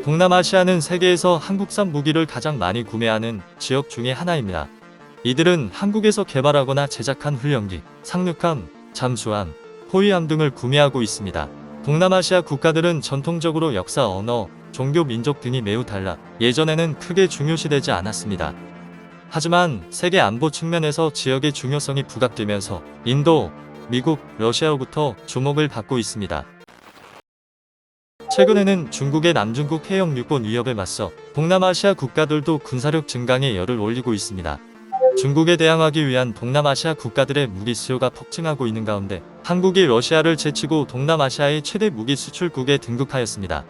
동남아시아는 세계에서 한국산 무기를 가장 많이 구매하는 지역 중의 하나입니다. 이들은 한국에서 개발하거나 제작한 훈련기, 상륙함, 잠수함, 호위함 등을 구매하고 있습니다. 동남아시아 국가들은 전통적으로 역사, 언어, 종교, 민족 등이 매우 달라 예전에는 크게 중요시되지 않았습니다. 하지만 세계 안보 측면에서 지역의 중요성이 부각되면서 인도, 미국, 러시아로부터 주목을 받고 있습니다. 최근에는 중국의 남중국 해역 유권 위협에 맞서 동남아시아 국가들도 군사력 증강에 열을 올리고 있습니다. 중국에 대항하기 위한 동남아시아 국가들의 무기 수요가 폭증하고 있는 가운데 한국이 러시아를 제치고 동남아시아의 최대 무기 수출국에 등극하였습니다.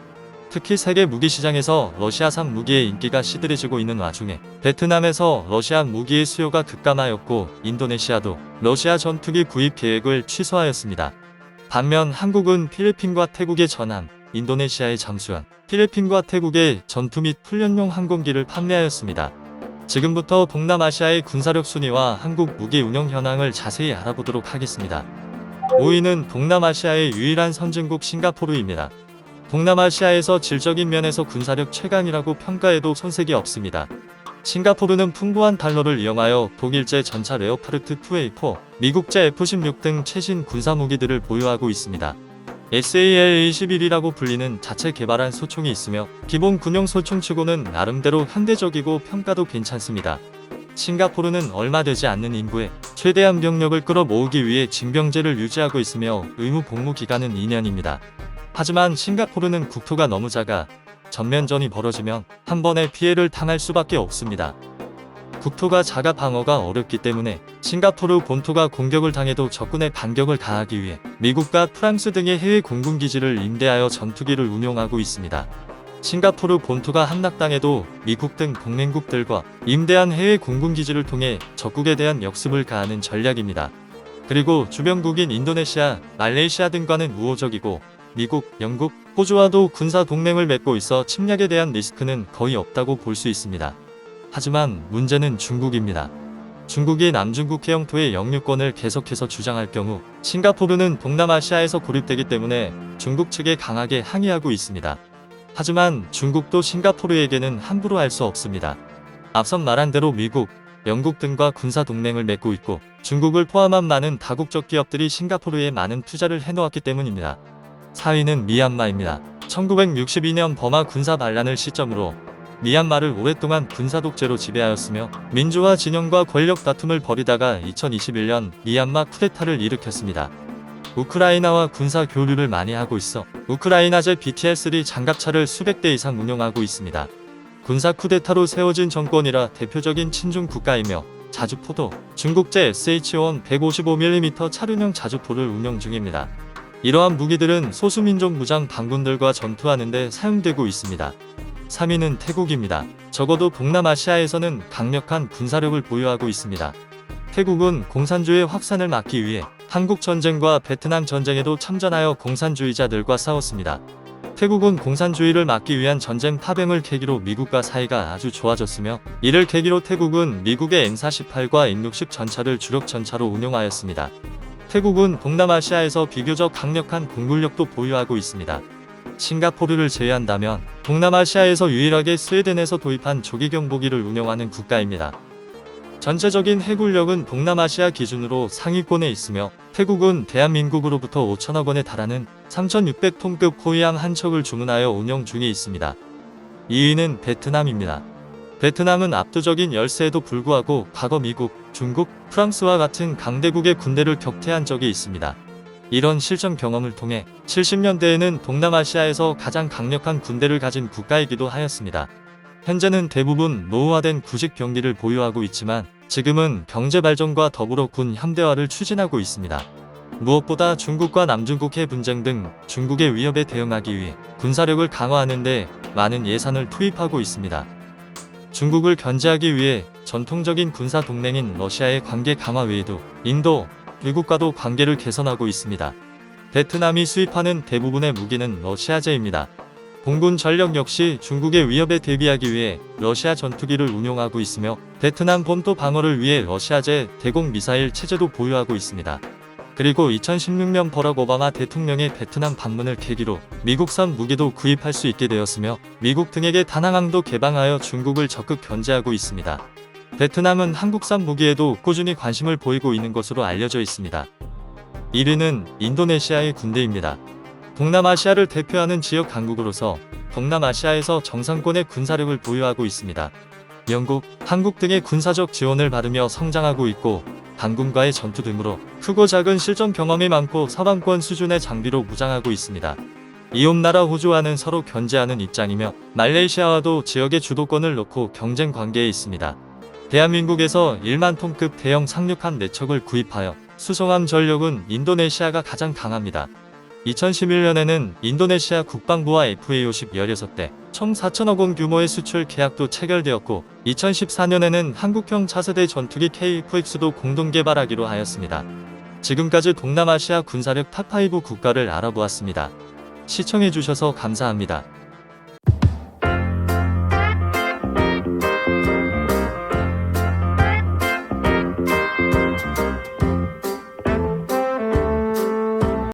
특히 세계 무기 시장에서 러시아산 무기의 인기가 시들해지고 있는 와중에 베트남에서 러시아 무기의 수요가 급감하였고 인도네시아도 러시아 전투기 구입 계획을 취소하였습니다. 반면 한국은 필리핀과 태국의 전함, 인도네시아의 잠수함, 필리핀과 태국의 전투 및 훈련용 항공기를 판매하였습니다. 지금부터 동남아시아의 군사력 순위와 한국 무기 운영 현황을 자세히 알아보도록 하겠습니다. 5위는 동남아시아의 유일한 선진국 싱가포르입니다. 동남아시아에서 질적인 면에서 군사력 최강이라고 평가해도 손색이 없습니다. 싱가포르는 풍부한 달러를 이용하여 독일제 전차 레오파르트 2A4, 미국제 F-16 등 최신 군사무기들을 보유하고 있습니다. SAL-21이라고 불리는 자체 개발한 소총이 있으며 기본 군용 소총치고는 나름대로 현대적이고 평가도 괜찮습니다. 싱가포르는 얼마 되지 않는 인구에 최대한 병력을 끌어모으기 위해 징병제를 유지하고 있으며 의무 복무 기간은 2년입니다. 하지만 싱가포르는 국토가 너무 작아 전면전이 벌어지면 한 번에 피해를 당할 수밖에 없습니다. 국토가 작아 방어가 어렵기 때문에 싱가포르 본토가 공격을 당해도 적군의 반격을 가하기 위해 미국과 프랑스 등의 해외 공군기지를 임대하여 전투기를 운용하고 있습니다. 싱가포르 본토가 함락당해도 미국 등 동맹국들과 임대한 해외 공군기지를 통해 적국에 대한 역습을 가하는 전략입니다. 그리고 주변국인 인도네시아, 말레이시아 등과는 우호적이고 미국, 영국, 호주와도 군사 동맹을 맺고 있어 침략에 대한 리스크는 거의 없다고 볼 수 있습니다. 하지만 문제는 중국입니다. 중국이 남중국 해영토의 영유권을 계속해서 주장할 경우 싱가포르는 동남아시아에서 고립되기 때문에 중국 측에 강하게 항의하고 있습니다. 하지만 중국도 싱가포르에게는 함부로 할 수 없습니다. 앞선 말한 대로 미국, 영국 등과 군사 동맹을 맺고 있고 중국을 포함한 많은 다국적 기업들이 싱가포르에 많은 투자를 해놓았기 때문입니다. 4위는 미얀마입니다. 1962년 버마 군사 반란을 시점으로 미얀마를 오랫동안 군사 독재로 지배하였으며 민주화 진영과 권력 다툼을 벌이다가 2021년 미얀마 쿠데타를 일으켰습니다. 우크라이나와 군사 교류를 많이 하고 있어 우크라이나제 BTR-3 장갑차를 수백 대 이상 운용하고 있습니다. 군사 쿠데타로 세워진 정권이라 대표적인 친중 국가이며 자주포도 중국제 SH-1 155mm 차륜형 자주포를 운용 중입니다. 이러한 무기들은 소수민족 무장 반군들과 전투하는 데 사용되고 있습니다. 3위는 태국입니다. 적어도 동남아시아에서는 강력한 군사력을 보유하고 있습니다. 태국은 공산주의 확산을 막기 위해 한국전쟁과 베트남 전쟁에도 참전하여 공산주의자들과 싸웠습니다. 태국은 공산주의를 막기 위한 전쟁 파병을 계기로 미국과 사이가 아주 좋아졌으며 이를 계기로 태국은 미국의 M48과 M60 전차를 주력 전차로 운용하였습니다. 태국은 동남아시아에서 비교적 강력한 공군력도 보유하고 있습니다. 싱가포르를 제외한다면 동남아시아에서 유일하게 스웨덴에서 도입한 조기경보기를 운영하는 국가입니다. 전체적인 해군력은 동남아시아 기준으로 상위권에 있으며 태국은 대한민국으로부터 5천억 원에 달하는 3,600톤급 호위함 한 척을 주문하여 운영 중에 있습니다. 2위는 베트남입니다. 베트남은 압도적인 열세에도 불구하고 과거 미국, 중국, 프랑스와 같은 강대국의 군대를 격퇴한 적이 있습니다. 이런 실전 경험을 통해 70년대에는 동남아시아에서 가장 강력한 군대를 가진 국가이기도 하였습니다. 현재는 대부분 노후화된 구식 병기를 보유하고 있지만 지금은 경제 발전과 더불어 군 현대화를 추진하고 있습니다. 무엇보다 중국과 남중국해 분쟁 등 중국의 위협에 대응하기 위해 군사력을 강화하는 데 많은 예산을 투입하고 있습니다. 중국을 견제하기 위해 전통적인 군사 동맹인 러시아의 관계 강화 외에도 인도, 미국과도 관계를 개선하고 있습니다. 베트남이 수입하는 대부분의 무기는 러시아제입니다. 공군 전력 역시 중국의 위협에 대비하기 위해 러시아 전투기를 운용하고 있으며 베트남 본토 방어를 위해 러시아제 대공 미사일 체제도 보유하고 있습니다. 그리고 2016년 버락 오바마 대통령의 베트남 방문을 계기로 미국산 무기도 구입할 수 있게 되었으며 미국 등에게 다낭항도 개방하여 중국을 적극 견제하고 있습니다. 베트남은 한국산 무기에도 꾸준히 관심을 보이고 있는 것으로 알려져 있습니다. 1위는 인도네시아의 군대입니다. 동남아시아를 대표하는 지역 강국으로서 동남아시아에서 정상권의 군사력을 보유하고 있습니다. 영국, 한국 등의 군사적 지원을 받으며 성장하고 있고 단군과의 전투 등으로 크고 작은 실전 경험이 많고 서방권 수준의 장비로 무장하고 있습니다. 이웃나라 호주와는 서로 견제하는 입장이며 말레이시아와도 지역의 주도권을 놓고 경쟁 관계에 있습니다. 대한민국에서 1만 톤급 대형 상륙함 4척을 구입하여 수송함 전력은 인도네시아가 가장 강합니다. 2011년에는 인도네시아 국방부와 FA-50 16대 총 4천억 원 규모의 수출 계약도 체결되었고 2014년에는 한국형 차세대 전투기 KF-X도 공동 개발하기로 하였습니다. 지금까지 동남아시아 군사력 탑5 국가를 알아보았습니다. 시청해주셔서 감사합니다.